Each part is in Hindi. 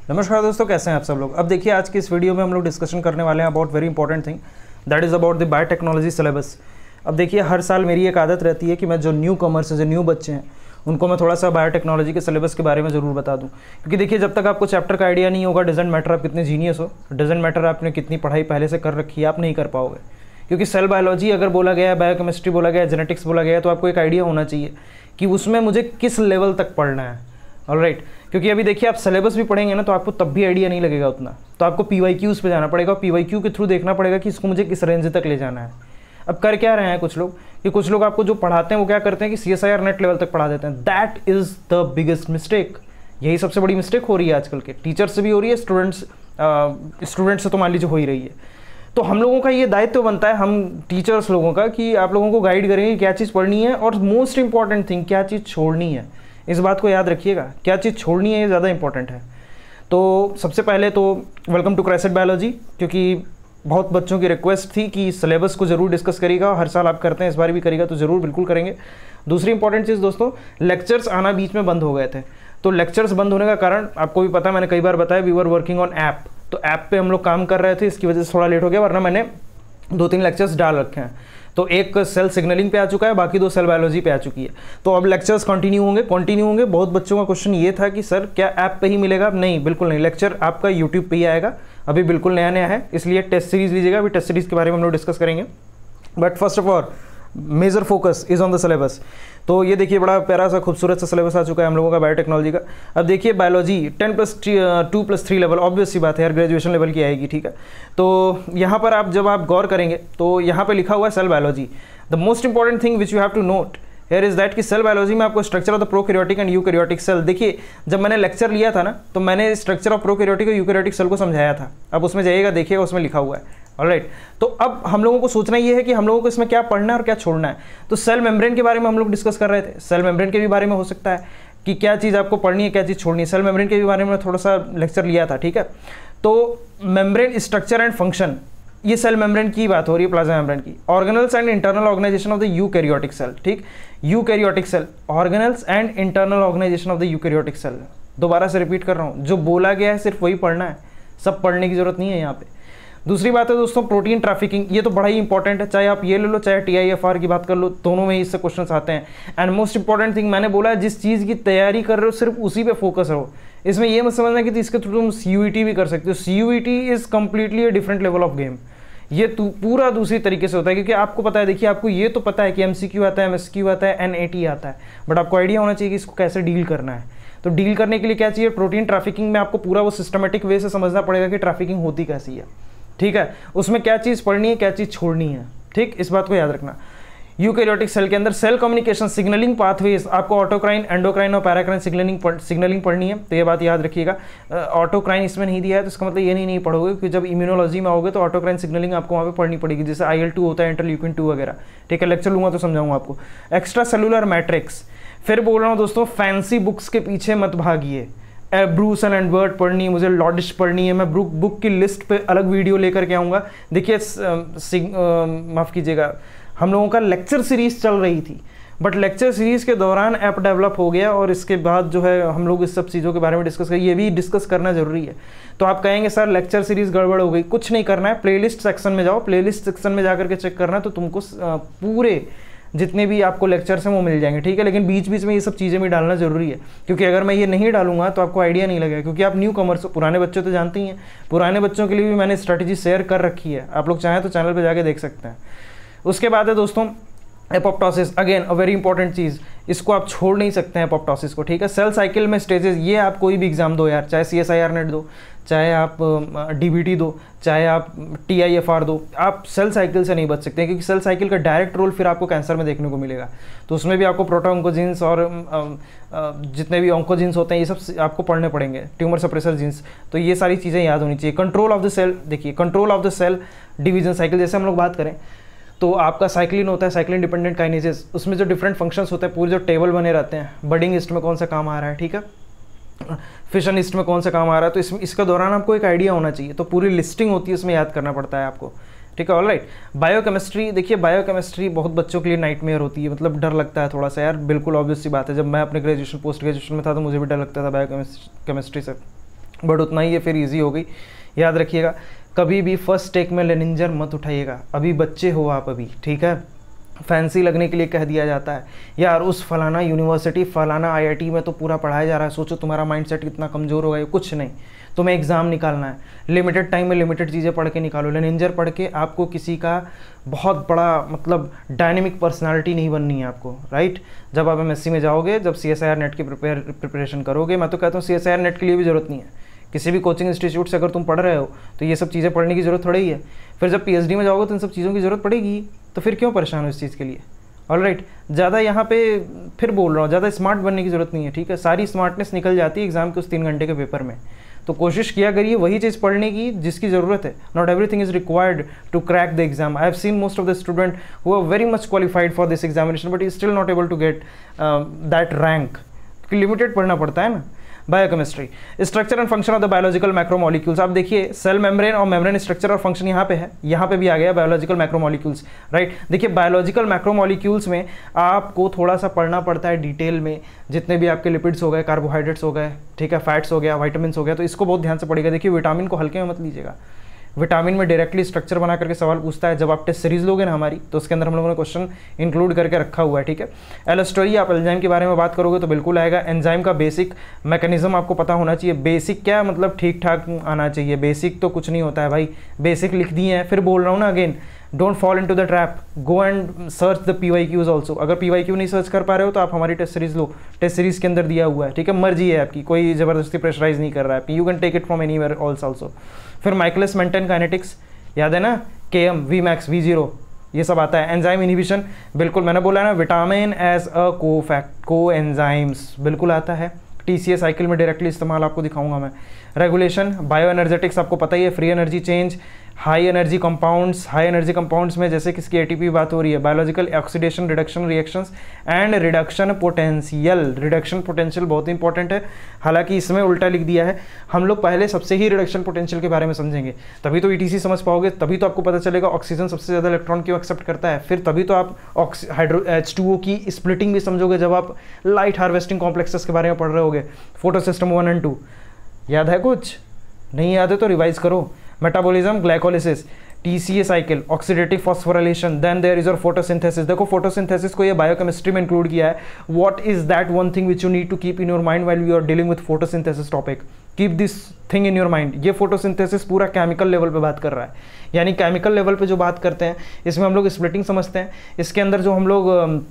नमस्कार दोस्तों, कैसे हैं आप सब लोग। अब देखिए, आज की इस वीडियो में हम लोग डिस्कशन करने वाले हैं about very important thing, that is about the biotechnology syllabus. अब देखिए, हर साल मेरी एक आदत रहती है कि मैं जो न्यू कमर्स हैं, जो न्यू बच्चे हैं, उनको मैं थोड़ा सा बायोटेक्नोलॉजी के सिलेबस के बारे में ज़रूर बता दूं। क्योंकि देखिए, जब तक आपको चैप्टर का आइडिया नहीं होगा, डजेंट मैटर आप कितने जीनियस हो, डजेंट मैटर आपने कितनी पढ़ाई पहले से कर रखी है, आप नहीं कर पाओगे। क्योंकि सेल बायोलॉजी अगर बोला गया है, बायोकेमिस्ट्री बोला गया है, जेनेटिक्स बोला गया है, तो आपको एक आइडिया होना चाहिए कि उसमें मुझे किस लेवल तक पढ़ना है। ऑलराइट, क्योंकि अभी देखिए, आप सिलेबस भी पढ़ेंगे ना, तो आपको तब भी आइडिया नहीं लगेगा उतना, तो आपको PYQs पे जाना पड़ेगा। PYQ के थ्रू देखना पड़ेगा कि इसको मुझे किस रेंज तक ले जाना है। अब कर क्या रहे हैं कुछ लोग, कि कुछ लोग आपको जो पढ़ाते हैं वो क्या करते हैं कि CSIR नेट लेवल तक पढ़ा देते हैं। That is the biggest mistake. यही सबसे बड़ी मिस्टेक हो रही है आजकल के टीचर से भी हो रही है, स्टूडेंट्स से तो मान लीजिए हो ही रही है। तो हम लोगों का ये दायित्व बनता है, हम टीचर्स लोगों का, कि आप लोगों को गाइड करेंगे क्या चीज़ पढ़नी है और मोस्ट इंपॉर्टेंट थिंग क्या चीज़ छोड़नी है। इस बात को याद रखिएगा, क्या चीज़ छोड़नी है ये ज़्यादा इंपॉर्टेंट है। तो सबसे पहले तो वेलकम टू क्राइसेट बायोलॉजी, क्योंकि बहुत बच्चों की रिक्वेस्ट थी कि सिलेबस को ज़रूर डिस्कस करिएगा। हर साल आप करते हैं, इस बार भी करिएगा, तो ज़रूर बिल्कुल करेंगे। दूसरी इंपॉर्टेंट चीज़ दोस्तों, लेक्चर्स आना बीच में बंद हो गए थे। तो लेक्चर्स बंद होने का कारण आपको भी पता है, मैंने कई बार बताया, we were working on app. तो ऐप पे हम लोग काम कर रहे थे, इसकी वजह से थोड़ा लेट हो गया, वरना मैंने 2-3 लेक्चर्स डाल रखे हैं। तो एक सेल सिग्नलिंग पे आ चुका है, बाकी 2 सेल बायोलॉजी पे आ चुकी है। तो अब लेक्चर्स कंटिन्यू होंगे। बहुत बच्चों का क्वेश्चन ये था कि सर क्या ऐप पे ही मिलेगा? नहीं, बिल्कुल नहीं, लेक्चर आपका यूट्यूब पे ही आएगा। अभी बिल्कुल नया नया है, इसलिए टेस्ट सीरीज लीजिएगा। अभी टेस्ट सीरीज के बारे में हम लोग डिस्कस करेंगे, but first of all major focus is on the syllabus. तो ये देखिए, बड़ा प्यारा सा खूबसूरत सा सिलेबस आ चुका है हम लोगों का बायोटेक्नोलॉजी का। अब देखिए, बायोलॉजी 10+2+3 लेवल, ऑब्वियस सी बात है यार, ग्रेजुएशन लेवल की आएगी, ठीक है। तो यहाँ पर जब आप गौर करेंगे तो यहाँ पे लिखा हुआ है cell biology. The most important thing which you have to note here is that कि सेल बायोलॉजी में आपको structure of the prokaryotic and eukaryotic cell, देखिए जब मैंने लेक्चर लिया था ना, तो मैंने स्ट्रक्चर ऑफ प्रोकैरियोटिक और यूकैरियोटिक सेल को समझाया था। अब उसमें जाइएगा, देखिएगा, उसमें लिखा हुआ है। ऑलराइट, तो अब हम लोगों को सोचना ये है कि हम लोगों को इसमें क्या पढ़ना है और क्या छोड़ना है। तो सेल मेम्ब्रेन के बारे में हम लोग डिस्कस कर रहे थे। सेल मेम्ब्रेन के भी बारे में हो सकता है कि क्या चीज़ आपको पढ़नी है, क्या चीज़ छोड़नी है। सेल मेम्ब्रेन के भी बारे में थोड़ा सा लेक्चर लिया था, ठीक है। तो मेम्ब्रेन स्ट्रक्चर एंड फंक्शन, ये सेल मेम्ब्रेन की बात हो रही है, प्लाज्मा मेम्ब्रेन की। Organelles and internal organisation of the eukaryotic cell, ठीक, eukaryotic cell, organelles and internal organisation of the eukaryotic cell. दोबारा से रिपीट कर रहा हूँ, जो बोला गया है सिर्फ वही पढ़ना है, सब पढ़ने की जरूरत नहीं है यहाँ पे। दूसरी बात है दोस्तों, प्रोटीन ट्रैफिकिंग, ये तो बड़ा ही इंपॉर्टेंट है। चाहे आप ये ले लो, चाहे TIFR की बात कर लो, दोनों में ही इससे क्वेश्चंस आते हैं। एंड मोस्ट इंपॉर्टेंट थिंग, मैंने बोला है, जिस चीज़ की तैयारी कर रहे हो सिर्फ उसी पे फोकस रहो। इसमें ये मत समझना कि इसके थ्रू तुम CUET भी कर सकते हो। CUET is completely a different level of game. ये पूरा दूसरी तरीके से होता है, क्योंकि आपको पता है, देखिए आपको ये तो पता है कि MCQ आता है, MSQ आता है, NAT आता है, बट आपको आइडिया होना चाहिए कि इसको कैसे डील करना है। तो डील करने के लिए क्या चाहिए? प्रोटीन ट्रैफिकिंग में आपको पूरा वो सिस्टमेटिक वे से समझना पड़ेगा कि ट्रैफिकिंग होती कैसी है, ठीक है। उसमें क्या चीज़ पढ़नी है, क्या चीज़ छोड़नी है, ठीक, इस बात को याद रखना। यूकैरियोटिक सेल के अंदर सेल कम्युनिकेशन सिग्नलिंग पाथवेज, आपको ऑटोक्राइन, एंडोक्राइन और पैराक्राइन सिग्नलिंग पढ़नी है, तो ये बात याद रखिएगा। ऑटोक्राइन इसमें नहीं दिया है, तो इसका मतलब ये नहीं पढ़ोगे, क्योंकि जब इम्यूनोलॉजी में आओगे तो ऑटोक्राइन सिग्नलिंग आपको वहाँ पे पढ़नी पड़ेगी, जैसे IL-2 होता है, इंटरल्यूकिन 2 वगैरह, ठीक है। लेक्चर लूँगा तो समझाऊंगा आपको। एक्स्ट्रा सेलुलर मैट्रिक्स, फिर बोल रहा हूँ दोस्तों, फैंसी बुक्स के पीछे मत भागिए। ब्रूस एंड एडवर्ड पढ़नी है, मुझे लॉडिश पढ़नी है, मैं बुक की लिस्ट पे अलग वीडियो लेकर के आऊँगा। देखिए, माफ़ कीजिएगा, हम लोगों का लेक्चर सीरीज़ चल रही थी, बट लेक्चर सीरीज़ के दौरान ऐप डेवलप हो गया, और इसके बाद जो है हम लोग इस सब चीज़ों के बारे में डिस्कस करें, ये भी डिस्कस करना ज़रूरी है। तो आप कहेंगे सर लेक्चर सीरीज़ गड़बड़ हो गई, कुछ नहीं करना है, प्लेलिस्ट सेक्शन में जाओ, प्लेलिस्ट सेक्शन में जाकर के चेक करना, तो तुमको पूरे जितने भी आपको लेक्चर्स हैं वो मिल जाएंगे, ठीक है। लेकिन बीच बीच में ये सब चीज़ें भी डालना ज़रूरी है, क्योंकि अगर मैं ये नहीं डालूंगा तो आपको आइडिया नहीं लगेगा, क्योंकि आप न्यू कमर्स, पुराने बच्चे तो जानते ही हैं, पुराने बच्चों के लिए भी मैंने स्ट्रैटेजी शेयर कर रखी है, आप लोग चाहें तो चैनल पर जाके देख सकते हैं। उसके बाद है दोस्तों apoptosis, again a very important चीज़, इसको आप छोड़ नहीं सकते हैं एपोप्टोसिस को, ठीक है। सेल साइकिल में स्टेजेस, ये आप कोई भी एग्जाम दो यार, चाहे CSIR नेट दो, चाहे आप DBT दो, चाहे आप TIFR दो, आप सेल साइकिल से नहीं बच सकते हैं, क्योंकि सेल साइकिल का डायरेक्ट रोल फिर आपको कैंसर में देखने को मिलेगा। तो उसमें भी आपको प्रोटोऑन्कोजीन्स और जितने भी ऑन्कोजीन्स होते हैं, ये सब आपको पढ़ने पड़ेंगे, ट्यूमर सप्रेसर जीन्स, तो ये सारी चीज़ें याद होनी चाहिए। कंट्रोल ऑफ द सेल, देखिए control of the cell division cycle, जैसे हम लोग बात करें तो आपका साइक्लिन होता है, साइक्लिन डिपेंडेंट काइनेजेस, उसमें जो डिफरेंट फंक्शंस होते हैं, पूरे जो टेबल बने रहते हैं, बडिंग ईस्ट में कौन सा काम आ रहा है, ठीक है, फिशन ईस्ट में कौन सा काम आ रहा है, तो इसका दौरान आपको एक आइडिया होना चाहिए। तो पूरी लिस्टिंग होती है, उसमें याद करना पड़ता है आपको, ठीक है। ऑलराइट, बायोकेमिस्ट्री, देखिए बायोकेमिस्ट्री बहुत बच्चों के लिए नाइटमेयर होती है, मतलब डर लगता है थोड़ा सा यार, बिल्कुल ऑब्वियस सी बात है। जब मैं अपने ग्रेजुएशन पोस्ट ग्रेजुएशन में था तो मुझे भी डर लगता था बायोकेमिस्ट्री से, बट उतना ही ये फिर ईजी हो गई। याद रखिएगा, कभी भी फर्स्ट टेक में लेनिंजर मत उठाइएगा, अभी बच्चे हो आप अभी, ठीक है। फैंसी लगने के लिए कह दिया जाता है यार उस फलाना यूनिवर्सिटी फलाना आईआईटी में तो पूरा पढ़ाया जा रहा है, सोचो तुम्हारा माइंडसेट कितना कमज़ोर होगा। ये कुछ नहीं, तुम्हें एग्ज़ाम निकालना है, लिमिटेड टाइम में लिमिटेड चीज़ें पढ़ के निकालो। लेनिंजर पढ़ के आपको किसी का बहुत बड़ा मतलब डायनेमिक पर्सनालिटी नहीं बननी है आपको, राइट। जब आप एमएससी में जाओगे, जब CSIR नेट की प्रिपरेशन करोगे, मैं तो कहता हूँ CSIR नेट के लिए भी ज़रूरत नहीं है, किसी भी कोचिंग इंस्टीट्यूट से अगर तुम पढ़ रहे हो तो ये सब चीज़ें पढ़ने की ज़रूरत थोड़ी ही है। फिर जब PhD में जाओगे तो इन सब चीज़ों की ज़रूरत पड़ेगी, तो फिर क्यों परेशान हो इस चीज़ के लिए। ऑलराइट, ज़्यादा यहाँ पे फिर बोल रहा हूँ, ज़्यादा स्मार्ट बनने की ज़रूरत नहीं है, ठीक है। सारी स्मार्टनेस निकल जाती है एग्जाम के उस 3 घंटे के पेपर में। तो कोशिश किया करिए वही चीज़ पढ़ने की जिसकी ज़रूरत है। Not everything is required to crack the exam. I have seen most of the student who are very much qualified for this examination but is still not able to get that rank, क्योंकि लिमिटेड पढ़ना पड़ता है ना। Biochemistry, structure and function of the biological macromolecules. आप देखिए सेल मेम्ब्रेन और मेम्ब्रेन स्ट्रक्चर और फंक्शन यहाँ पे है, यहाँ पे भी आ गया बायोलॉजिकल मैक्रोमोलिक्यूल्स, राइट। देखिए बायोलॉजिकल मैक्रोमोलिक्यूल्स में आपको थोड़ा सा पढ़ना पड़ता है डिटेल में, जितने भी आपके लिपिड्स हो गए, कार्बोहाइड्रेट्स हो गए, ठीक है, फैट्स हो गया, वाइटामिन हो गया, तो इसको बहुत ध्यान से पढ़िएगा। देखिए विटामिन को हल्के में मत लीजिएगा, विटामिन में डायरेक्टली स्ट्रक्चर बना करके सवाल पूछता है। जब आप टेस्ट सीरीज लोगे ना हमारी, तो उसके अंदर हम लोगों ने क्वेश्चन इंक्लूड करके रखा हुआ है, ठीक है। एलोस्टोरी, आप एंजाइम के बारे में बात करोगे तो बिल्कुल आएगा। एंजाइम का बेसिक मैकेनिज्म आपको पता होना चाहिए। बेसिक क्या मतलब ठीक ठाक आना चाहिए, बेसिक तो कुछ नहीं होता है भाई, बेसिक लिख दिए हैं। फिर बोल रहा हूँ ना again, don't fall into the trap, go and search the PYQs also. अगर PYQ नहीं सर्च कर पा रहे हो तो आप हमारी टेस्ट सीरीज लो, टेस्ट सीरीज के अंदर दिया हुआ है, ठीक है। मर्जी है आपकी, कोई ज़बरदस्ती प्रेशराइज नहीं कर रहा है, you can take it from anywhere also. फिर माइकलिस मेंटेन काइनेटिक्स याद है ना, KM, Vmax, V0, ये सब आता है। एंजाइम इनहिबिशन, बिल्कुल मैंने बोला ना, विटामिन एज अ को एंजाइम्स बिल्कुल आता है। TCA साइकिल में डायरेक्टली इस्तेमाल आपको दिखाऊंगा मैं। रेगुलेशन, बायो एनर्जेटिक्स आपको पता ही है, free energy change, high energy compounds. High energy compounds में जैसे किसकी ATP बात हो रही है, biological oxidation reduction reactions and reduction potential. Reduction potential बहुत इंपॉर्टेंट है, हालांकि इसमें उल्टा लिख दिया है। हम लोग पहले सबसे ही रिडक्शन पोटेंशियल के बारे में समझेंगे, तभी तो ETC समझ पाओगे, तभी तो आपको पता चलेगा ऑक्सीजन सबसे ज़्यादा इलेक्ट्रॉन क्यों एक्सेप्ट करता है। फिर तभी तो आप H2O की स्प्लिटिंग भी समझोगे जब आप लाइट हार्वेस्टिंग कॉम्प्लेक्सेस के बारे में पढ़ रहे होगे। फोटो सिस्टम 1 और 2 याद है, कुछ नहीं याद है तो रिवाइज करो। Metabolism, glycolysis, TCA cycle, oxidative phosphorylation, then there is your photosynthesis. देखो फोटोसिंथेसिस को ये बायोकेमिस्ट्री में इंक्लूड किया है। What is that one thing which you need to keep in your mind while you are dealing with photosynthesis topic. Keep this thing in your mind. ये फोटोसिंथेसिस पूरा केमिकल लेवल पे बात कर रहा है, यानी केमिकल लेवल पे जो बात करते हैं इसमें हम लोग स्प्लिटिंग समझते हैं, इसके अंदर जो हम लोग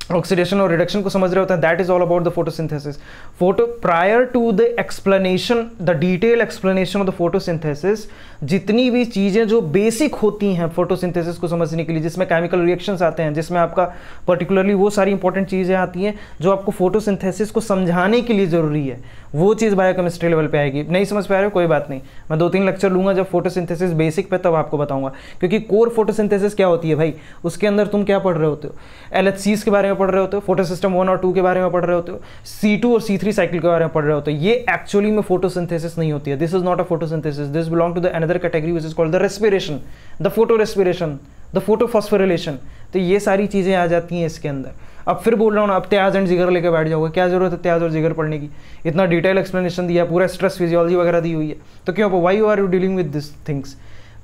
ऑक्सीडेशन और रिडक्शन को समझ रहे होते हैं, that is all about the photosynthesis. Prior to the explanation, the detail explanation of the photosynthesis, जितनी भी चीज़ें जो बेसिक होती हैं फोटोसिंथेसिस को समझने के लिए, जिसमें केमिकल रिएक्शंस आते हैं, जिसमें आपका पर्टिकुलरली वो सारी इंपॉर्टेंट चीज़ें आती हैं जो आपको फोटोसिंथेसिस को समझाने के लिए ज़रूरी है, वो चीज़ बायोकेमिस्ट्री लेवल पे आएगी। नहीं समझ पा रहे हो कोई बात नहीं, मैं 2-3 लेक्चर लूँगा जब फोटोसिंथेसिस बेसिक पे, तब आपको बताऊँगा। क्योंकि कोर फोटोसिंथेसिस क्या होती है भाई, उसके अंदर तुम क्या पढ़ रहे होते हो, LHCs के बारे में पढ़ रहे होते हो, फोटो सिस्टम 1 और 2 के बारे में पढ़ रहे होते हो, C2 और C3 साइकिल के बारे में पढ़ रहे होते हो। ये एक्चुअली में फोटोसिंथेसिस नहीं होती है। This is not a photosynthesis, this belong to the another category which is called the respiration, the photorespiration, the photophosphorylation. तो ये सारी चीज़ें आ जाती हैं इसके अंदर। अब फिर बोल रहा हूँ ना, अब त्याज एंड जिगर लेके बैठ जाओगे, क्या जरूरत है त्याज और जिगर पढ़ने की, इतना डिटेल एक्सप्लेनेशन दिया, पूरा स्ट्रेस फिजियोलॉजी वगैरह दी हुई है, तो क्यों, why are you dealing with this things.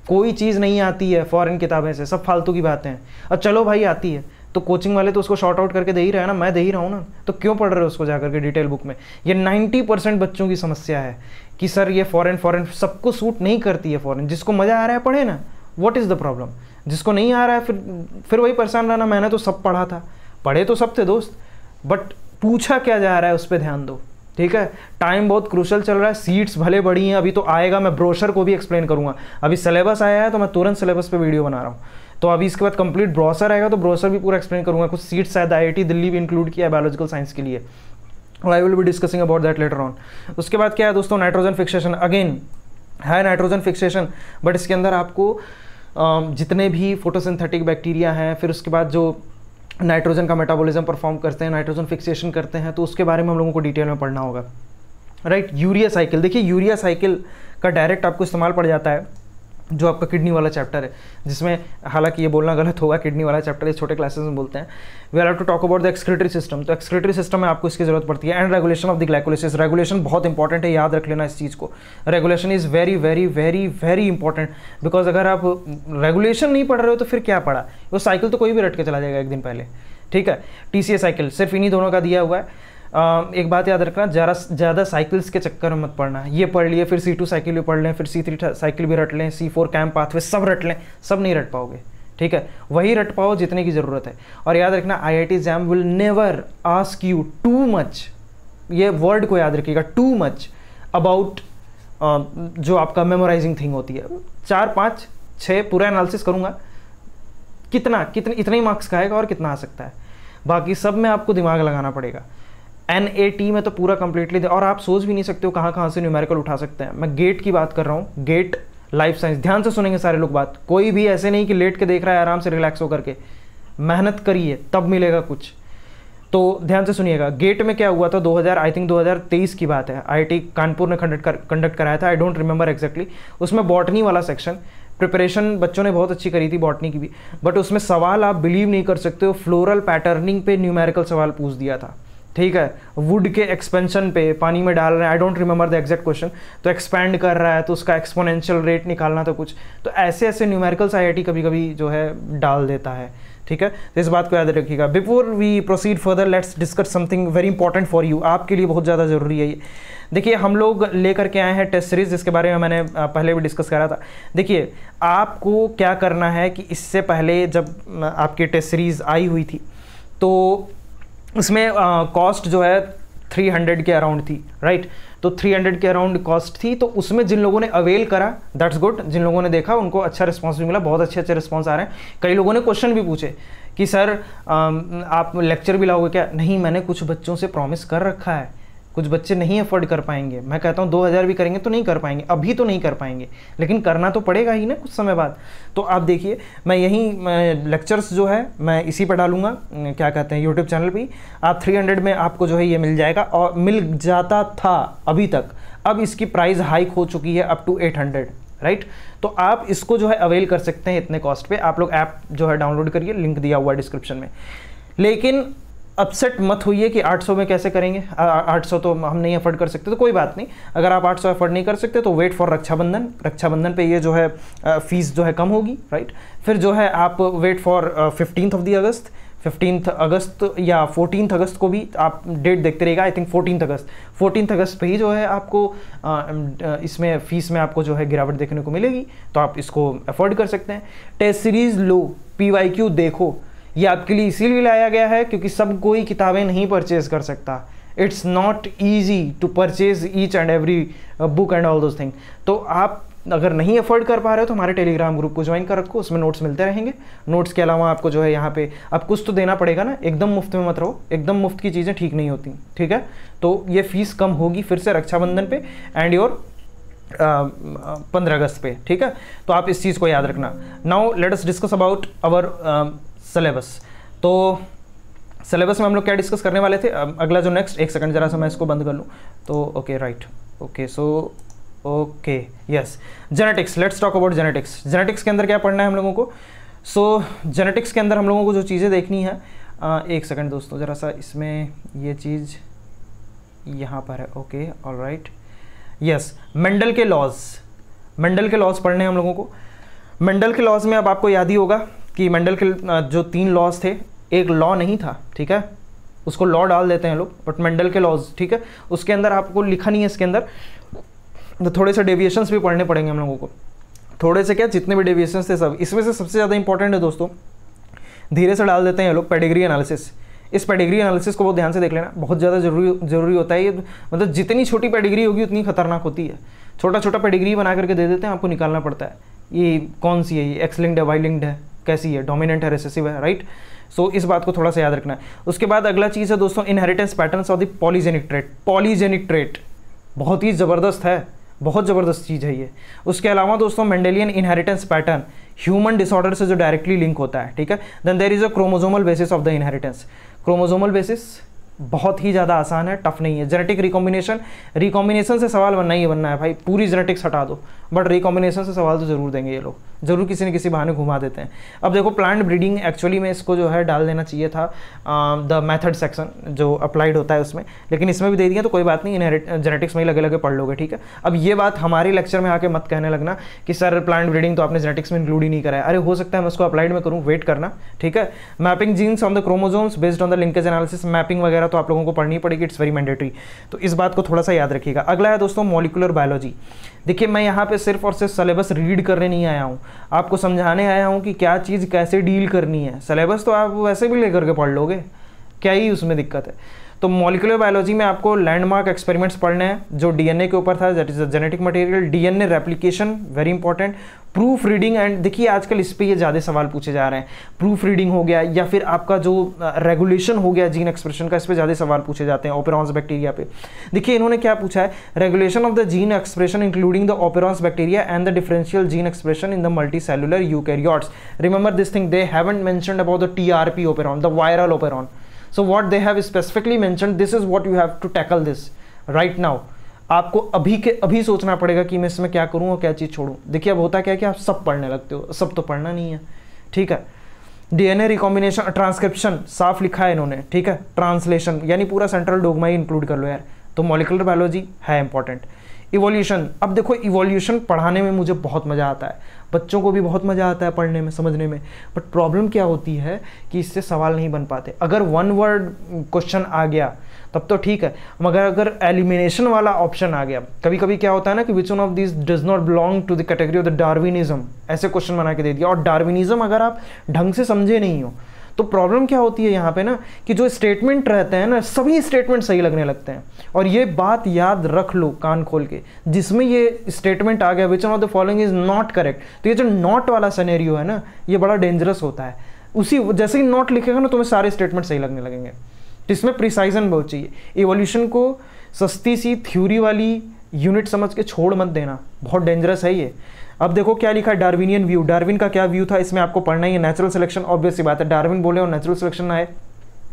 कोई चीज़ नहीं आती है फॉरेन किताबें से, सब फालतू की बातें हैं। अब चलो भाई आती है तो कोचिंग वाले तो उसको शॉर्ट आउट करके दे ही रहे हैं ना, मैं दे ही रहा हूँ ना, तो क्यों पढ़ रहे हो उसको जाकर के डिटेल बुक में। ये 90% बच्चों की समस्या है कि सर ये फॉरेन सबको सूट नहीं करती है फॉरेन, जिसको मज़ा आ रहा है पढ़े ना, व्हाट इज़ द प्रॉब्लम। जिसको नहीं आ रहा है फिर वही परेशान रहना, मैंने तो सब पढ़ा था, पढ़े तो सब थे दोस्त, बट पूछा क्या जा रहा है उस पर ध्यान दो, ठीक है। टाइम बहुत क्रूशल चल रहा है, सीट्स भले बड़ी हैं, अभी तो आएगा, मैं ब्रोशर को भी एक्सप्लेन करूँगा। अभी सिलेबस आया है तो मैं तुरंत सिलेबस पे वीडियो बना रहा हूँ, तो अभी इसके बाद कंप्लीट ब्रोशर आएगा तो ब्रोशर भी पूरा एक्सप्लेन करूँगा। कुछ सीट्स शायद IIT दिल्ली भी इंक्लूड किया है बायोलॉजिकल साइंस के लिए, I will be discussing about that later on. उसके बाद क्या है दोस्तों, नाइट्रोजन फिक्सेशन। अगेन है नाइट्रोजन फिक्सेशन, बट इसके अंदर आपको जितने भी फोटोसिंथेटिक बैक्टीरिया हैं, फिर उसके बाद जो नाइट्रोजन का मेटाबॉलिज्म परफॉर्म करते हैं, नाइट्रोजन फिक्सेशन करते हैं, तो उसके बारे में हम लोगों को डिटेल में पढ़ना होगा, राइट। यूरिया साइकिल, देखिए यूरिया साइकिल का डायरेक्ट आपको इस्तेमाल पड़ जाता है जो आपका किडनी वाला चैप्टर है, जिसमें हालांकि ये बोलना गलत होगा, किडनी वाला चैप्टर इस छोटे क्लासेस में बोलते हैं। We are to talk about the excretory system. तो एक्सक्रीटरी सिस्टम में आपको इसकी जरूरत पड़ती है। And regulation of the glycolysis, regulation बहुत इंपॉर्टेंट है, याद रख लेना इस चीज़ को। Regulation is very very very very important, because अगर आप रेगुलेशन नहीं पढ़ रहे हो तो फिर क्या पढ़ा, वो साइकिल तो कोई भी रट के चला जाएगा एक दिन पहले, ठीक है। TCA साइकिल सिर्फ इन्हीं दोनों का दिया हुआ है। एक बात याद रखना, ज़्यादा साइकिल्स के चक्कर में मत पढ़ना। ये पढ़ लिए फिर C2 साइकिल भी पढ़ लें, फिर C3 साइकिल भी रट लें, C4 कैंप पाथवे सब रट लें, सब नहीं रट पाओगे, ठीक है। वही रट पाओ जितने की ज़रूरत है। और याद रखना IIT exam will never ask you too much, ये वर्ड को याद रखिएगा, टू मच अबाउट जो आपका मेमोराइजिंग थिंग होती है। 4, 5, 6 पूरा एनालिसिस करूँगा, कितना इतने ही मार्क्स का आएगा और कितना आ सकता है, बाकी सब में आपको दिमाग लगाना पड़ेगा। NAT में तो पूरा कंप्लीटली, और आप सोच भी नहीं सकते हो कहाँ से न्यूमेरिकल उठा सकते हैं। मैं गेट की बात कर रहा हूँ, गेट लाइफ साइंस, ध्यान से सुनेंगे सारे लोग बात, कोई भी ऐसे नहीं कि लेट के देख रहा है आराम से रिलैक्स होकर के, मेहनत करिए तब मिलेगा कुछ। तो ध्यान से सुनिएगा, गेट में क्या हुआ था 2023 की बात है, IIT कानपुर ने कंडक्ट कराया था, आई डोंट रिमेंबर एग्जैक्टली। उसमें बॉटनी वाला सेक्शन, प्रिपरेशन बच्चों ने बहुत अच्छी करी थी बॉटनी की भी, बट उसमें सवाल आप बिलीव नहीं कर सकते हो, फ्लोरल पैटर्निंग पे न्यूमेरिकल सवाल पूछ दिया था, ठीक है। वुड के एक्सपेंशन पे, पानी में डाल रहे हैं, I don't remember the exact question, तो एक्सपैंड कर रहा है तो उसका एक्सपोनेंशियल रेट निकालना था कुछ। तो ऐसे ऐसे न्यूमेरिकल्स IIT कभी कभी जो है डाल देता है, ठीक है। तो इस बात को याद रखिएगा। Before we proceed further, let's discuss something very important for you, आपके लिए बहुत ज़्यादा ज़रूरी है ये। देखिए हम लोग लेकर के आए हैं टेस्ट सीरीज, जिसके बारे में मैंने पहले भी डिस्कस करा था। देखिए आपको क्या करना है कि इससे पहले जब आपकी टेस्ट सीरीज आई हुई थी तो उसमें कॉस्ट जो है 300 के अराउंड थी, राइट। तो 300 के अराउंड कॉस्ट थी, तो उसमें जिन लोगों ने अवेल करा दैट्स गुड, जिन लोगों ने देखा उनको अच्छा रिस्पांस भी मिला, बहुत अच्छे रिस्पांस आ रहे हैं। कई लोगों ने क्वेश्चन भी पूछे कि सर आप लेक्चर भी लाओगे क्या? नहीं, मैंने कुछ बच्चों से प्रॉमिस कर रखा है, कुछ बच्चे नहीं अफोर्ड कर पाएंगे, मैं कहता हूँ 2000 भी करेंगे तो नहीं कर पाएंगे, अभी तो नहीं कर पाएंगे, लेकिन करना तो पड़ेगा ही ना कुछ समय बाद। तो आप देखिए मैं यहीं लेक्चर्स जो है मैं इसी पर डालूंगा, क्या कहते हैं, यूट्यूब चैनल पे। आप 300 में आपको जो है ये मिल जाएगा, और मिल जाता था अभी तक, अब इसकी प्राइस हाइक हो चुकी है अप टू 800, राइट। तो आप इसको जो है अवेल कर सकते हैं इतने कॉस्ट पे। आप लोग ऐप जो है डाउनलोड करिए, लिंक दिया हुआ है डिस्क्रिप्शन में। लेकिन अपसेट मत होइए कि 800 में कैसे करेंगे, 800 तो हम नहीं अफोर्ड कर सकते, तो कोई बात नहीं। अगर आप 800 अफोर्ड नहीं कर सकते तो वेट फॉर रक्षाबंधन, रक्षाबंधन पे ये जो है फीस जो है कम होगी, राइट। फिर जो है आप वेट फॉर 15 अगस्त, 15 अगस्त या 14 अगस्त को भी आप डेट देखते रहिएगा, आई थिंक 14 अगस्त पे ही जो है आपको इसमें फीस में आपको जो है गिरावट देखने को मिलेगी, तो आप इसको अफोर्ड कर सकते हैं। टेस्ट सीरीज लो, PYQ देखो, ये आपके लिए इसीलिए लाया गया है क्योंकि सब कोई किताबें नहीं परचेज कर सकता। It's not easy to purchase each and every book and all those thing. तो आप अगर नहीं अफोर्ड कर पा रहे हो तो हमारे टेलीग्राम ग्रुप को ज्वाइन कर रखो, उसमें नोट्स मिलते रहेंगे। नोट्स के अलावा आपको जो है यहाँ पे अब कुछ तो देना पड़ेगा ना, एकदम मुफ्त में मत रहो, एकदम मुफ्त की चीज़ें ठीक नहीं होती, ठीक है। तो ये फीस कम होगी फिर से रक्षाबंधन पे एंड योर 15 अगस्त पे, ठीक है। तो आप इस चीज़ को याद रखना। Now let us discuss about our syllabus. तो सिलेबस में हम लोग क्या डिस्कस करने वाले थे, अगला जो नेक्स्ट, एक सेकंड जरा सा मैं इसको बंद कर लूँ तो okay, right, okay, so okay, yes, genetics. Let's talk about genetics. Genetics के अंदर क्या पढ़ना है हम लोगों को? सो जेनेटिक्स के अंदर हम लोगों को जो चीज़ें देखनी है, एक सेकंड दोस्तों, ज़रा सा इसमें ये चीज़ यहाँ पर है, ओके, ऑलराइट, यस, मेंडल के लॉज पढ़ने हैं हम लोगों को। मेंडल के लॉज में अब आपको याद ही होगा कि मेंडल के जो 3 लॉज थे, एक लॉ नहीं था, ठीक है, उसको लॉ डाल देते हैं लोग, बट मेंडल के लॉज, ठीक है, उसके अंदर आपको लिखा नहीं है इसके अंदर, तो थोड़े से डेविएशंस भी पढ़ने पड़ेंगे हम लोगों को, थोड़े से क्या, जितने भी डेविएशंस थे सब। इसमें से सबसे ज़्यादा इंपॉर्टेंट है दोस्तों, धीरे से डाल देते हैं लोग, पेडिग्री एनालिसिस। इस पेडिग्री एनालिसिस को बहुत ध्यान से देख लेना, बहुत ज़्यादा जरूरी होता है ये, मतलब जितनी छोटी पेडिग्री होगी उतनी खतरनाक होती है। छोटा छोटा पेडिग्री बना करके दे देते हैं, आपको निकालना पड़ता है ये कौन सी है, ये एक्स लिंक्ड है, वाई लिंक्ड है, कैसी है, डोमिनेंट है, रिसेसिव है, राइट। सो इस बात को थोड़ा सा याद रखना है। उसके बाद अगला चीज़ है दोस्तों, inheritance patterns of the polygenic trait. Polygenic trait बहुत ही ज़बरदस्त है, बहुत ज़बरदस्त चीज़ है ये। उसके अलावा दोस्तों Mendelian inheritance pattern human disorder से जो डायरेक्टली लिंक होता है, ठीक है। Then there is a chromosomal basis of the inheritance. Chromosomal basis बहुत ही ज़्यादा आसान है, टफ नहीं है। जेनेटिक रिकॉम्बिनेशन से सवाल बनना ही बनना है भाई, पूरी जेनेटिक्स हटा दो, बट रिकॉम्बिनेशन से सवाल तो जरूर देंगे ये लोग, जरूर किसी न किसी बहाने घुमा देते हैं। अब देखो प्लांट ब्रीडिंग, एक्चुअली में इसको जो है डाल देना चाहिए था द मेथड सेक्शन जो अप्लाइड होता है उसमें, लेकिन इसमें भी दे दिया तो कोई बात नहीं, जेनेटिक्स में ही लगे लगे पढ़ लोगे, ठीक है। अब ये बात हमारे लेक्चर में आके मत कहने लगना कि सर प्लांट ब्रीडिंग तो आपने जेनेटिक्स में इंक्लूड ही नहीं करा है। अरे हो सकता है मैं उसको अप्लाइड में करूँ, वेट करना, ठीक है। Mapping genes on the chromosomes based on the linkage analysis, mapping वगैरह तो आप लोगों को पढ़नी पड़ेगी, इट्स वेरी मैंडेटरी, तो इस बात को थोड़ा सा याद रखिएगा। अगला है दोस्तों मॉलिक्यूलर बायोलॉजी। देखिए मैं यहाँ पे सिर्फ और सिर्फ सिलेबस रीड करने नहीं आया हूँ, आपको समझाने आया हूँ कि क्या चीज़ कैसे डील करनी है। सिलेबस तो आप वैसे भी लेकर के पढ़ लोगे, क्या ही उसमें दिक्कत है। तो मॉलिक्यूलर बायोलॉजी में आपको लैंडमार्क एक्सपेरिमेंट्स पढ़ने हैं, जो डीएनए के ऊपर था, that is the genetic material, DNA replication very important, proof reading and देखिए आजकल इस पे ये ज़्यादा सवाल पूछे जा रहे हैं, प्रूफ रीडिंग हो गया या फिर आपका जो रेगुलेशन हो गया जीन एक्सप्रेशन का, इस पर ज़्यादा सवाल पूछे जाते हैं ओपेरॉन्स बैक्टीरिया पे। देखिए इन्होंने क्या पूछा है, regulation of the gene expression including the operons bacteria and the differential gene expression in the multicellular eukaryotes. Remember this thing, they haven't mentioned about the TRP operon, the viral operon. So what they have specifically mentioned, this is what you have to tackle this right now। आपको अभी सोचना पड़ेगा कि मैं इसमें क्या करूं और क्या चीज़ छोड़ूं। देखिए अब होता क्या है कि आप सब पढ़ने लगते हो, सब तो पढ़ना नहीं है, ठीक है। डीएनए रिकॉम्बिनेशन, ट्रांसक्रिप्शन साफ लिखा है इन्होंने, ठीक है। ट्रांसलेशन यानी पूरा सेंट्रल डोगमा ही इंक्लूड कर लो यार। तो मॉलिक्यूलर बायोलॉजी है इंपॉर्टेंट। इवोल्यूशन, अब देखो इवोल्यूशन पढ़ाने में मुझे बहुत मज़ा आता है, बच्चों को भी बहुत मज़ा आता है पढ़ने में, समझने में, बट प्रॉब्लम क्या होती है कि इससे सवाल नहीं बन पाते। अगर वन वर्ड क्वेश्चन आ गया तब तो ठीक है, मगर अगर एलिमिनेशन वाला ऑप्शन आ गया, कभी कभी क्या होता है ना कि which one of this does not belong to the category of the Darwinism, ऐसे क्वेश्चन बना के दे दिया। और डार्विनिज्म अगर आप ढंग से समझे नहीं हो तो प्रॉब्लम क्या होती है यहाँ पे ना कि जो स्टेटमेंट रहते हैं ना, सभी स्टेटमेंट सही लगने लगते हैं। और ये बात याद रख लो कान खोल के, जिसमें ये स्टेटमेंट आ गया विच one of the following is not correct, तो ये जो नॉट वाला सिनेरियो है ना, ये बड़ा डेंजरस होता है। उसी जैसे ही नॉट लिखेगा ना, तुम्हें सारे स्टेटमेंट सही लगने लगेंगे। तो इसमें प्रिसाइजन बहुत चाहिए। इवोल्यूशन को सस्ती सी थ्योरी वाली यूनिट समझ के छोड़ मत देना, बहुत डेंजरस है ये। अब देखो क्या लिखा है, डार्विनियन व्यू, डार्विन का क्या व्यू था इसमें आपको पढ़ना ही है। नेचुरल सिलेक्शन, ऑब्वियस सी बात है, डार्विन बोले और नेचुरल सिलेक्शन ना आए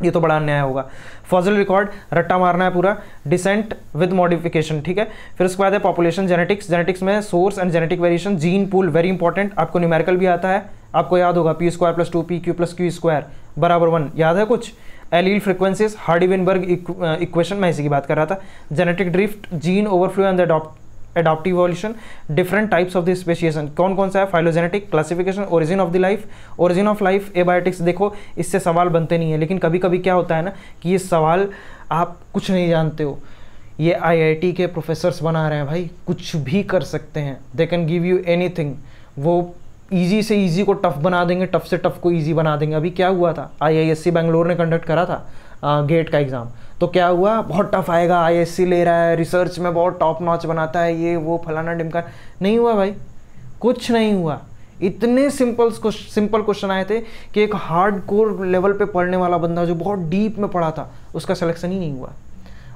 ये तो बड़ा अन्याय होगा। फॉसिल रिकॉर्ड, रट्टा मारना है पूरा। डिसेंट विद मॉडिफिकेशन, ठीक है। फिर उसके बाद है पॉपुलेशन जेनेटिक्स, जेनेटिक्स में source and genetic variation, gene pool very important, आपको न्यूमेरिकल भी आता है, आपको याद होगा p² + 2pq + q² = 1, याद है कुछ। एलील फ्रिक्वेंसीज, हार्डी-वेनबर्ग इक्वेशन, मैं इसी की बात कर रहा था। Genetic drift, gene overflow and adaptive evolution, different types of the speciation, कौन कौन सा है, phylogenetic, classification, origin of the life, origin of life, abiotics. देखो इससे सवाल बनते नहीं है, लेकिन कभी कभी क्या होता है ना कि ये सवाल आप कुछ नहीं जानते हो, ये IIT के प्रोफेसर्स बना रहे हैं भाई, कुछ भी कर सकते हैं, they can give you anything. वो ईजी से ईजी को टफ बना देंगे, टफ से टफ को ईजी बना देंगे। अभी क्या हुआ था, IISc बेंगलोर ने कंडक्ट करा था गेट का एग्ज़ाम, तो क्या हुआ, बहुत टफ आएगा, IISc ले रहा है, रिसर्च में बहुत टॉप नॉच बनाता है, ये वो फलाना डिमका, नहीं हुआ भाई, कुछ नहीं हुआ। इतने सिंपल क्वेश्चन आए थे कि एक हार्ड कोर लेवल पे पढ़ने वाला बंदा जो बहुत डीप में पढ़ा था उसका सिलेक्शन ही नहीं हुआ,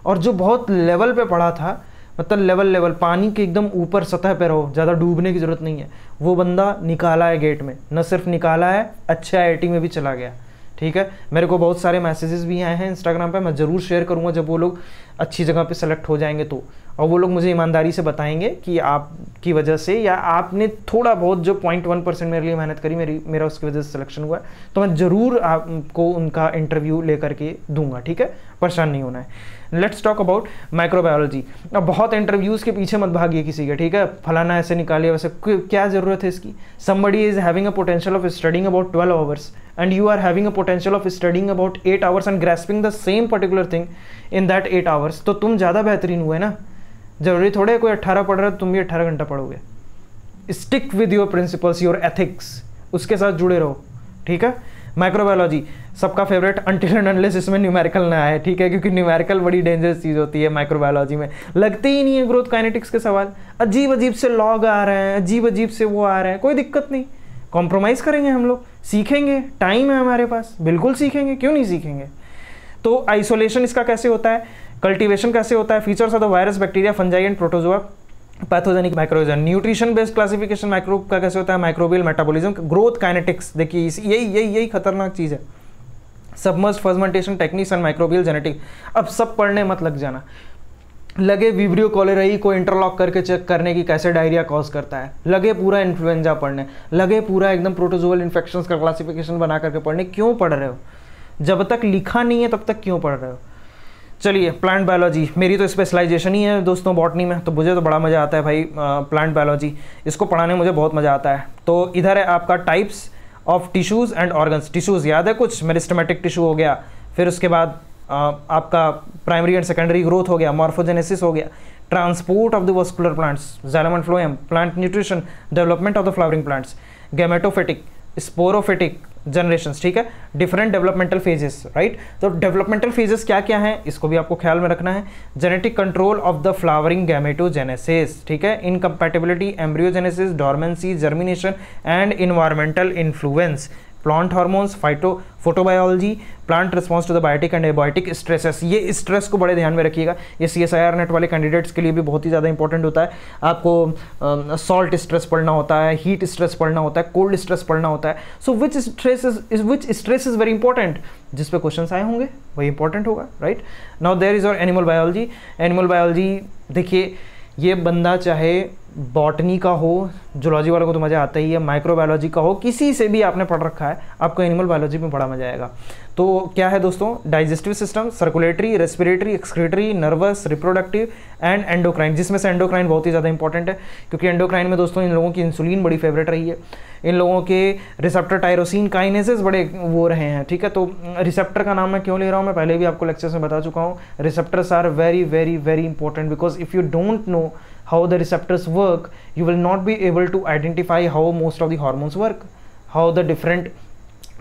और जो बहुत लेवल पे पढ़ा था, मतलब लेवल पानी के एकदम ऊपर सतह पे रहो, ज़्यादा डूबने की ज़रूरत नहीं है, वो बंदा निकाला है गेट में, न सिर्फ निकाला है, अच्छे IIT में भी चला गया, ठीक है। मेरे को बहुत सारे मैसेजेस भी आए हैं इंस्टाग्राम पे, मैं ज़रूर शेयर करूँगा जब वो लोग अच्छी जगह पे सेलेक्ट हो जाएंगे तो, और वो लोग मुझे ईमानदारी से बताएंगे कि आपकी वजह से या आपने थोड़ा बहुत जो 0.1% मेरे लिए मेहनत करी, मेरा उसकी वजह से सिलेक्शन हुआ, तो मैं ज़रूर आपको उनका इंटरव्यू लेकर के दूंगा, ठीक है, परेशान नहीं होना है। Let's talk about microbiology. अब बहुत इंटरव्यूज़ के पीछे मत भागिए किसी के, ठीक है, फलाना ऐसे निकालिए वैसे, क्या ज़रूरत है इसकी। Somebody is having a potential of studying about 12 hours and you are having a potential of studying about 8 hours and grasping the same particular thing in that 8 hours, तो तुम ज़्यादा बेहतरीन हुए ना। जरूरी थोड़े है कोई 18 पढ़ रहा है तुम भी 18 घंटा पढ़ोगे। Stick with your principles, your ethics, उसके साथ जुड़े रहो, ठीक है। माइक्रोबायोलॉजी सबका फेवरेट अंटिल एंड अनलेस इसमें न्यूमेरिकल ना आए, ठीक है, क्योंकि न्यूमेरिकल बड़ी डेंजरस चीज़ होती है माइक्रोबायोलॉजी में, लगते ही नहीं है। ग्रोथ काइनेटिक्स के सवाल अजीब अजीब से लॉग आ रहे हैं, अजीब अजीब से वो आ रहे हैं, कोई दिक्कत नहीं, कॉम्प्रोमाइज़ करेंगे हम लोग, सीखेंगे, टाइम है हमारे पास, बिल्कुल सीखेंगे, क्यों नहीं सीखेंगे। तो आइसोलेशन इसका कैसे होता है, कल्टीवेशन कैसे होता है, features of the virus, bacteria, fungi and protozoa, pathogenic microgen, nutrition based classification microbe का कैसे होता है, माइक्रोबियल मेटाबॉलिज्म, ग्रोथ काइनेटिक्स, देखिए यही खतरनाक चीज़ है। Submerge fermentation techniques and microbial genetic. अब सब पढ़ने मत लग जाना, लगे विब्रियो कॉलेराई को इंटरलॉक करके चेक करने की कैसे डायरिया कॉज करता है, लगे पूरा इन्फ्लुएंजा पढ़ने, लगे पूरा एकदम प्रोटोजोअल इन्फेक्शंस का क्लासिफिकेशन बना करके पढ़ने। क्यों पढ़ रहे हो? जब तक लिखा नहीं है तब तक क्यों पढ़ रहे हो? चलिए, प्लांट बायोलॉजी मेरी तो स्पेशलाइजेशन ही है दोस्तों बॉटनी में, तो मुझे तो बड़ा मज़ा आता है भाई प्लांट बायोलॉजी, इसको पढ़ाने में मुझे बहुत मज़ा आता है। तो इधर है आपका types of tissues and organs. Tissues याद है कुछ, मेरिस्टेमेटिक टिश्यू हो गया, फिर उसके बाद आपका प्राइमरी एंड सेकेंडरी ग्रोथ हो गया, मॉर्फोजेनेसिस हो गया, transport of the vascular plants, xylem and phloem, plant nutrition, development of the flowering plants, gametophytic, sporophytic generations, ठीक है, डिफरेंट डेवलपमेंटल फेजेस, राइट। तो डेवलपमेंटल फेजेस क्या क्या हैं इसको भी आपको ख्याल में रखना है। Genetic control of the flowering gametogenesis, ठीक है, incompatibility, embryogenesis, dormancy, germination and environmental influence, plant hormones, photobiology, plant response to the biotic and abiotic stresses. ये स्ट्रेस को बड़े ध्यान में रखिएगा, ये CSIR नेट वाले कैंडिडेट्स के लिए भी बहुत ही ज़्यादा इंपॉर्टेंट होता है। आपको सॉल्ट स्ट्रेस पढ़ना होता है, हीट स्ट्रेस पढ़ना होता है, कोल्ड स्ट्रेस पढ़ना होता है। सो विच स्ट्रेस इज वेरी इंपॉर्टेंट, जिस पे क्वेश्चन आए होंगे वही इंपॉर्टेंट होगा, राइट। नाउ देयर इज और एनिमल बायोलॉजी। एनिमल बायोलॉजी देखिए, ये बंदा चाहे बॉटनी का हो, जूलॉजी वालों को तो मज़ा आता ही है, माइक्रोबायोलॉजी का हो, किसी से भी आपने पढ़ रखा है, आपको एनिमल बायोलॉजी में बड़ा मजा आएगा। तो क्या है दोस्तों, digestive system, circulatory, respiratory, excretory, nervous, reproductive and endocrine, जिसमें से एंडोक्राइन बहुत ही ज़्यादा इंपॉर्टेंट है, क्योंकि एंडोक्राइन में दोस्तों इन लोगों की इंसुलिन बड़ी फेवरेट रही है, इन लोगों के रिसेप्टर टायरोसिन काइनेसेस बड़े वो रहे हैं, ठीक है। तो रिसेप्टर का नाम मैं क्यों ले रहा हूँ, मैं पहले भी आपको लेक्चर्स में बता चुका हूँ। Receptors are very very very important, because if you don't know how the receptors work, you will not be able to identify how most of the hormones work, how the different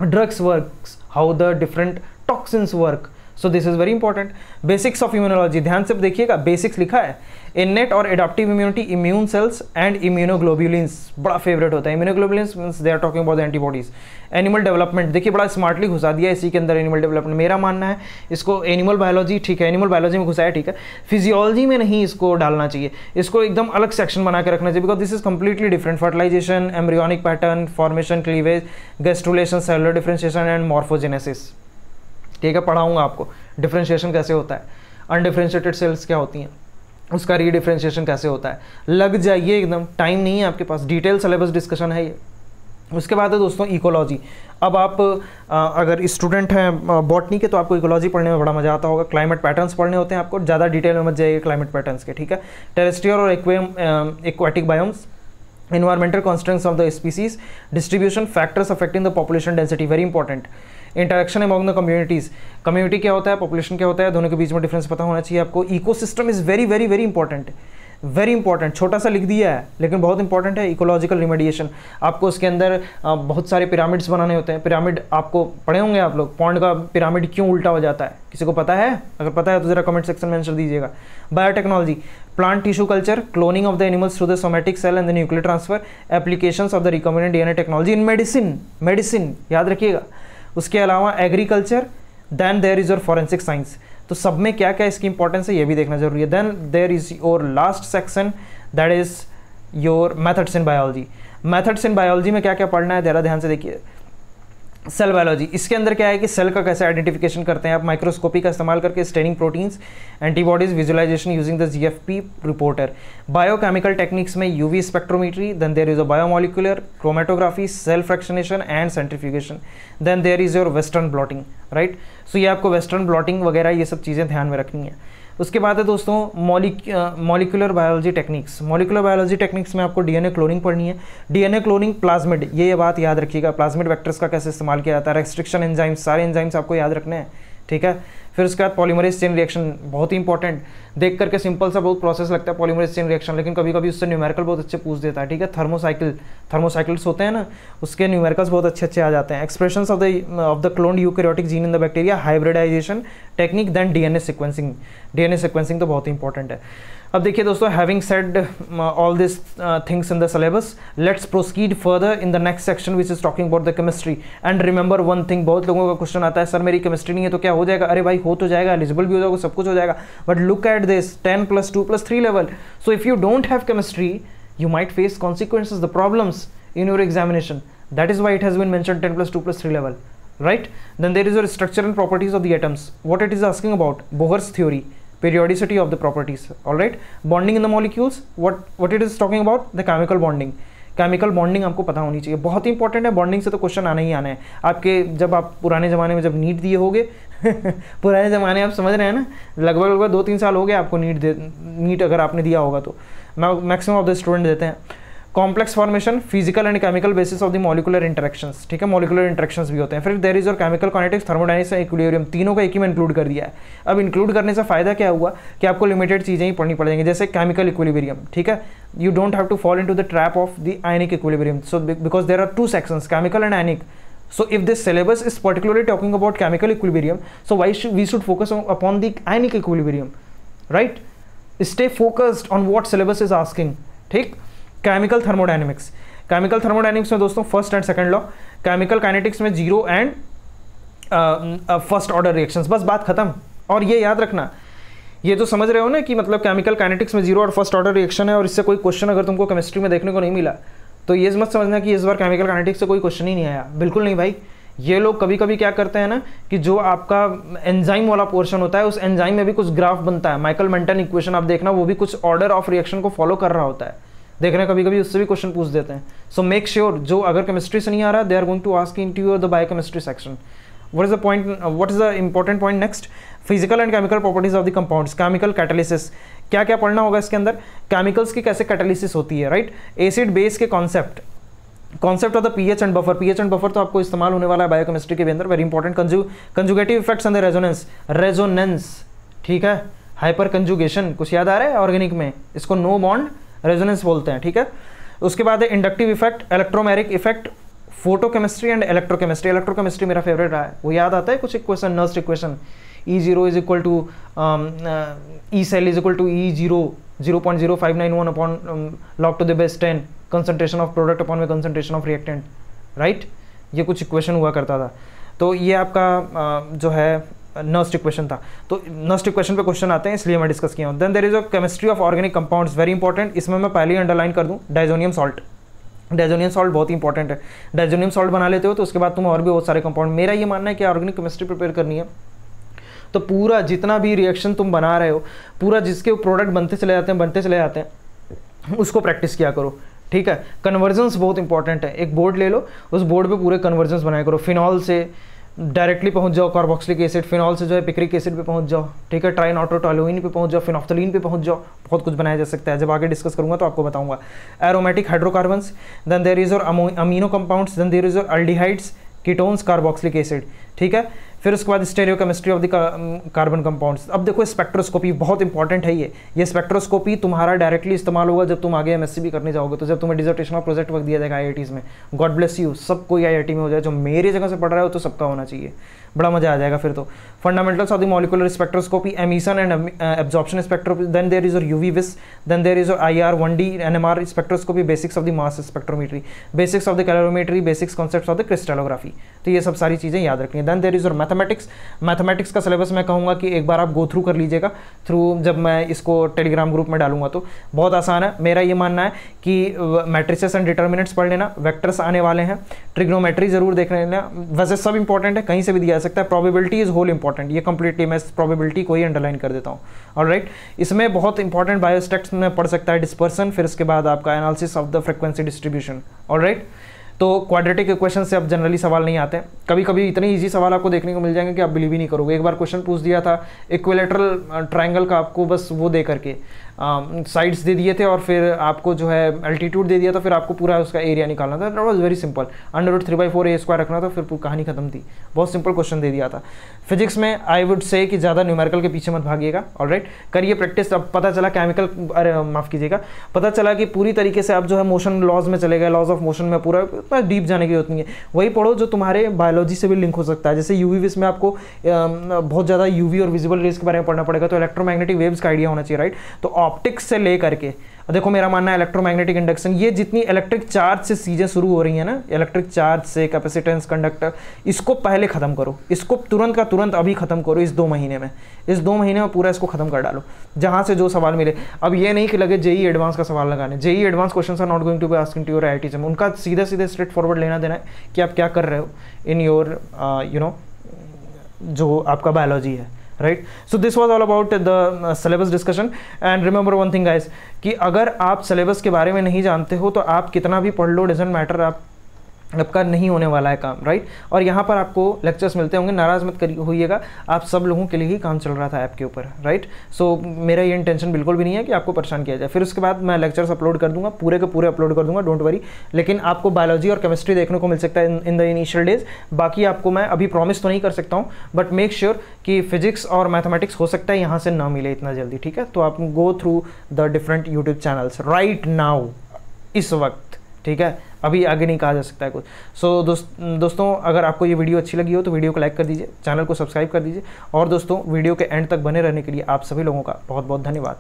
drugs works, how the different toxins work. So this is very important. Basics of immunology, ध्यान से देखिएगा, बेसिक्स लिखा है, innate और adaptive immunity, immune cells and immunoglobulins, बड़ा फेवरेट होता है। immunoglobulins means they are talking about the antibodies. Animal development देखिए, बड़ा स्मार्टली घुसा दिया इसी के अंदर एनिमल डेवलपमेंट। मेरा मानना है इसको एनिमल बायोलॉजी, ठीक है, एनिमल बायोलॉजी में घुसाया, ठीक है, फिजियोलॉजी में नहीं इसको डालना चाहिए, इसको एकदम अलग सेक्शन बना के रखना चाहिए, because this is completely different. Fertilisation, embryonic pattern, formation, cleavage, gastrulation, cellular differentiation and morphogenesis, ठीक है, पढ़ाऊंगा आपको डिफरेंशिएशन कैसे होता है, अनडिफरेंशिएटेड सेल्स क्या होती हैं, उसका रीडिफरेंशिएशन कैसे होता है। लग जाइए एकदम, टाइम नहीं है आपके पास, डिटेल सिलेबस डिस्कशन है ये। उसके बाद है दोस्तों इकोलॉजी। अब आप अगर स्टूडेंट हैं बॉटनी के तो आपको इकोलॉजी पढ़ने में बड़ा मजा आता होगा। क्लाइमेट पैटर्न्स पढ़ने होते हैं आपको, ज़्यादा डिटेल में मत जाइए क्लाइमेट पैटर्न्स के, ठीक है। टेरेस्ट्रियल और aquatic biomes, environmental constraints of the species, distribution, factors affecting the population density, very important. Interaction among the communities, community क्या होता है, population क्या होता है, दोनों के बीच में डिफरेंस पता होना चाहिए आपको। ecosystem is very very very important, very important, छोटा सा लिख दिया है लेकिन बहुत इंपॉर्टेंट है। इकोलॉजिकल रिमेडिएशन, आपको उसके अंदर बहुत सारे पिरामिड्स बनाने होते हैं। पिरामिड आपको पढ़े होंगे आप लोग, पॉन्ड का पिरामिड क्यों उल्टा हो जाता है, किसी को पता है? अगर पता है तो जरा कमेंट सेक्शन में आंसर दीजिएगा। Biotechnology, plant tissue culture, cloning of the animals through the somatic cell and the nuclear transfer, applications of the recombinant DNA technology in medicine याद रखिएगा। उसके अलावा agriculture, then there is your forensic science. तो सब में क्या क्या इसकी इंपॉर्टेंस है ये भी देखना जरूरी है। Then there is your last section, that is your methods in biology. Methods in biology में क्या क्या पढ़ना है जरा ध्यान से देखिए। सेल बायोलॉजी, इसके अंदर क्या है कि सेल का कैसे आइडेंटिफिकेशन करते हैं आप माइक्रोस्कोपी का इस्तेमाल करके, staining proteins, antibodies, visualisation using the GFP reporter. Biochemical techniques में UV spectrometry, then there is a biomolecular, chromatography, cell fractionation and centrifugation, then there is your western blotting, right. So ये आपको वेस्टर्न ब्लॉटिंग वगैरह ये सब चीज़ें ध्यान में रखनी है। उसके बाद है दोस्तों molecular biology techniques. Molecular biology techniques में आपको डीएनए क्लोनिंग पढ़नी है। डीएनए क्लोनिंग, प्लाज्मिड, ये बात याद रखिएगा, प्लाज्मिड वेक्टर्स का कैसे इस्तेमाल किया जाता है, रेस्ट्रिक्शन एंजाइम्स, सारे एंजाइम्स आपको याद रखने हैं, ठीक है। फिर उसके बाद पॉलीमरेज चेन रिएक्शन, बहुत ही इंपॉर्टेंट, देख करके सिंपल सा बहुत प्रोसेस लगता है पॉलीमरेज चेन रिएक्शन, लेकिन कभी कभी उससे न्यूमेरिकल बहुत अच्छे पूछ देता है, ठीक है। थर्मोसाइकिल्स होते हैं ना, उसके न्यूमेरिकल्स बहुत अच्छे आ जाते हैं। Expressions of the cloned eukaryotic gene in the bacteria, hybridisation technique, then DNA sequencing. DNA sequencing तो बहुत ही इंपॉर्टेंट है। अब देखिए दोस्तों, having said all this things in the syllabus, let's proceed further in the next section which is talking about the chemistry. And remember one thing, बहुत लोगों का क्वेश्चन आता है, सर मेरी केमिस्ट्री नहीं है तो क्या हो जाएगा? अरे भाई हो तो जाएगा, एलिजिबल भी हो जाएगा, सब कुछ हो जाएगा, but look at this 10 + 2 + 3 level. So if you don't have chemistry, you might face consequences, the problems in your examination. That is why it has been mentioned 10 + 2 + 3 level. right? Then there is your structure and properties of the atoms. What it is asking about? Bohr's theory, periodicity of the properties. All right, bonding in the molecules. What it is talking about? The chemical bonding. Chemical bonding आपको पता होनी चाहिए, बहुत ही इंपॉर्टेंट है। बॉन्डिंग से तो क्वेश्चन आना ही आना है आपके, जब आप पुराने ज़माने में जब नीट दिए होगे पुराने ज़माने आप समझ रहे हैं ना, लगभग 2-3 साल हो गए आपको नीट अगर आपने दिया होगा तो मैक्सिमम ऑफ द स्टूडेंट देते हैं। Complex formation, physical and chemical basis of the molecular interactions, ठीक है, मॉलिकुलर इंटरेक्शंस भी होते हैं। फिर देयर इज और केमिकल काइनेटिक्स, थर्मोडायनेमिक्स, इक्विलिब्रियम, तीनों का एक ही में इंक्लूड कर दिया है। अब इंक्लूड करने से फायदा क्या हुआ कि आपको लिमिटेड चीज़ें ही पढ़नी पड़ेंगी, जैसे केमिकल इक्विलिब्रियम, ठीक है, you don't have to fall into the trap of the ionic equilibrium, so because there are 2 sections, chemical and ionic. So if this syllabus is particularly talking about chemical equilibrium, so why should we focus upon the ionic equilibrium, right? Stay focused on what syllabus is asking. ठीक, केमिकल थर्मोडायनेमिक्स, केमिकल थर्मोडायनेमिक्स में दोस्तों first and second law, chemical kinetics में zero and first order reactions, बस बात खत्म। और ये याद रखना, ये तो समझ रहे हो ना कि मतलब केमिकल काइनेटिक्स में जीरो और फर्स्ट ऑर्डर रिएक्शन है, और इससे कोई क्वेश्चन अगर तुमको केमिस्ट्री में देखने को नहीं मिला तो ये मत समझना कि इस बार केमिकल काइनेटिक्स से कोई क्वेश्चन ही नहीं आया, बिल्कुल नहीं भाई। ये लोग कभी कभी क्या करते हैं ना कि जो आपका एंजाइम वाला पोर्शन होता है, उस एंजाइम में भी कुछ ग्राफ बनता है, माइकल मेंटन इक्वेशन आप देखना, वो भी कुछ ऑर्डर ऑफ रिएक्शन को फॉलो कर रहा होता है, देखना कभी कभी उससे भी क्वेश्चन पूछ देते हैं। सो मेक श्योर जो अगर केमिस्ट्री से नहीं आ रहा, they are going to ask in to the biochemistry section. What is the point? What is the important point next? Physical and chemical properties of the compounds. Chemical catalysis. क्या क्या पढ़ना होगा इसके अंदर? केमिकल्स की कैसे कैटालिसिस होती है, राइट? एसिड बेस के concept, concept of the pH and buffer. PH and buffer तो आपको इस्तेमाल होने वाला है बायोकेमिस्ट्री के अंदर, very important. Conjugative effects and the resonance, resonance, ठीक है, हाइपर कंजुगेशन, कुछ याद आ रहा है ऑर्गेनिक में, इसको नो बॉन्ड रेजोनेंस बोलते हैं, ठीक है। उसके बाद है inductive effect, electromeric effect, photochemistry and electrochemistry. Electrochemistry मेरा फेवरेट रहा है, वो याद आता है कुछ equation, Nernst equation, E0 is equal to E cell is equal to E0 0.0591 upon log to the base 10 concentration of product upon में कंसंट्रेशन ऑफ रिएक्टेंट, राइट? ये कुछ इक्वेशन हुआ करता था, तो ये आपका जो है नर्स्ट इक्वेशन था। तो नर्स्ट इक्वेशन पे क्वेश्चन आते हैं, इसलिए मैं डिस्कस किया हूँ। Then there is a chemistry of organic compounds, very important. इसमें मैं पहले ही अंडरलाइन कर दूँ, डाइजोनियम सॉल्ट। डाइजोनियम सॉल्ट बहुत इंपॉर्टेंट है। डाइजोनियम सॉल्ट बना लेते हो तो उसके बाद तुम और भी बहुत सारे कंपाउंड, मेरा ये मानना है कि ऑर्गेनिक केमिस्ट्री प्रिपेयर करनी है तो पूरा जितना भी रिएक्शन तुम बना रहे हो, पूरा जिसके प्रोडक्ट बनते चले जाते हैं उसको प्रैक्टिस किया करो, ठीक है। कन्वर्जेंस बहुत इंपॉर्टेंट है, एक बोर्ड ले लो, उस बोर्ड पे पूरे कन्वर्जेंस बनाया करो। फिनॉल से डायरेक्टली पहुंच जाओ कार्बोक्सिलिक एसिड, फिनॉल से जो है पिक्रिक एसिड पे पहुंच जाओ, ठीक है, ट्राइनाइट्रोटोलुइन पे पहुंच जाओ, फिनोफ्थलीन पे पहुंच जाओ, बहुत कुछ बनाया जा सकता है। जब आगे डिस्कस करूंगा तो आपको बताऊंगा। Aromatic hydrocarbons, then there is और amino compounds, then there is और अल्डिहाइड्स, कीटोन्स, कार्बोक्सिलिक एसिड, ठीक है। फिर उसके बाद stereochemistry of the carbon compounds. अब देखो स्पेक्ट्रोस्कोपी बहुत इंपॉर्टेंट है, ये स्पेक्ट्रोस्कोपी तुम्हारा डायरेक्टली इस्तेमाल होगा जब तुम आगे एमएससी भी करने जाओगे, तो जब तुम्हें डिसर्टेशन और प्रोजेक्ट वर्क दिया जाएगा आईआईटीज़ में। गॉड ब्लेस यू, सब कोई आईआईटी में हो जाए, जो मेरी जगह से पढ़ रहा हो तो सबका होना चाहिए, बड़ा मजा आ जाएगा फिर तो। Fundamentals of the molecular spectroscopy, emission and absorption spectroscopy, then there is और UV vis, then there is और IR 1D NMR spectroscopy, basics of the mass spectrometry, basics of the calorimetry, basics concepts of the crystallography. तो ये सब सारी चीज़ें याद रखनी है। देन देयर इज और मैथमेटिक्स का सिलेबस मैं कहूँगा कि एक बार आप गो थ्रू कर लीजिएगा, जब मैं इसको टेलीग्राम ग्रुप में डालूंगा तो बहुत आसान है। मेरा ये मानना है कि मैट्रिसेस एंड डिटर्मिनेंट्स पढ़ लेना, वेक्टर्स आने वाले हैं, ट्रिग्नोमेट्री जरूर देख लेना, वैसे सब इंपॉर्टेंट है, कहीं से भी दिया जा सकता है। प्रोबेबिलिटी इज होल इंपॉर्टेंट, ये कंप्लीटली मैं प्रोबेबिलिटी को ही अंडरलाइन कर देता हूँ, ऑलराइट। इसमें बहुत इंपॉर्टेंट बायोस्टैटिक्स में पढ़ सकता है डिस्पर्सन, फिर उसके बाद आपका analysis of the frequency distribution, alright. तो क्वाड्रेटिक इक्वेशन से अब जनरली सवाल नहीं आते हैं, कभी कभी इतने इजी सवाल आपको देखने को मिल जाएंगे कि आप बिलीव ही नहीं करोगे। एक बार क्वेश्चन पूछ दिया था इक्विलेटरल ट्रायंगल का, आपको बस वो दे करके साइड्स दे दिए थे और फिर आपको जो है एल्टीट्यूड दे दिया था, फिर आपको पूरा उसका एरिया निकालना था। That was very simple, √3/4a² रखना था, फिर कहानी खत्म थी, बहुत सिंपल क्वेश्चन दे दिया था। फिजिक्स में आई वुड से कि ज़्यादा न्यूमेरिकल के पीछे मत भागिएगा, ऑलराइट, करिए प्रैक्टिस। अब पता चला केमिकल, अरे माफ़ कीजिएगा, पता चला कि पूरी तरीके से आप जो है मोशन लॉज में चले गए, लॉज ऑफ मोशन में पूरा इतना डीप जाने की जरूरत नहीं है। वही पढ़ो जो तुम्हारे बायोलॉजी से भी लिंक हो सकता है, जैसे यूवी विस में आपको बहुत ज़्यादा यूवी और विजिबल रेज के बारे में पढ़ना पड़ेगा, तो इलेक्ट्रोमैग्नेटिक वेव्स का आइडिया होना चाहिए, राइट। तो ऑप्टिक्स से ले करके, देखो मेरा मानना है इलेक्ट्रोमैग्नेटिक इंडक्शन, ये जितनी इलेक्ट्रिक चार्ज से चीज़ें शुरू हो रही हैं ना, इलेक्ट्रिक चार्ज से कैपेसिटेंस, कंडक्टर, इसको पहले ख़त्म करो, इसको तुरंत का तुरंत अभी ख़त्म करो इस 2 महीने में, इस 2 महीने में पूरा इसको ख़त्म कर डालो, जहाँ से जो सवाल मिले। अब ये नहीं कि लगे जेई एडवांस का सवाल लगाने, JEE advance question are not going to be asking to your IIT, उनका सीधे सीधे स्ट्रेट फॉरवर्ड लेना देना है कि आप क्या कर रहे हो इन योर जो आपका बायोलॉजी है, right. So this was all about the syllabus discussion. And remember one thing guys, कि अगर आप सिलेबस के बारे में नहीं जानते हो तो आप कितना भी पढ़ लो, डजंट मैटर, आपका नहीं होने वाला है काम, राइट। और यहाँ पर आपको लेक्चर्स मिलते होंगे, नाराज़ मत होइएगा, आप सब लोगों के लिए ही काम चल रहा था ऐप के ऊपर, राइट। सो मेरा ये इंटेंशन बिल्कुल भी नहीं है कि आपको परेशान किया जाए। फिर उसके बाद मैं लेक्चर्स अपलोड कर दूंगा, पूरे के पूरे अपलोड कर दूंगा, डोंट वरी। लेकिन आपको बायोलॉजी और केमिस्ट्री देखने को मिल सकता है इन द इनिशियल डेज। बाकी आपको मैं अभी प्रॉमिस तो नहीं कर सकता हूँ, बट मेक श्योर कि फिजिक्स और मैथमेटिक्स हो सकता है यहाँ से ना मिले इतना जल्दी, ठीक है। तो आप go through the different YouTube channels right now, इस वक्त, ठीक है, अभी आगे नहीं कहा जा सकता है कुछ। सो दोस्तों अगर आपको ये वीडियो अच्छी लगी हो तो वीडियो को लाइक कर दीजिए, चैनल को सब्सक्राइब कर दीजिए, और दोस्तों वीडियो के एंड तक बने रहने के लिए आप सभी लोगों का बहुत बहुत धन्यवाद।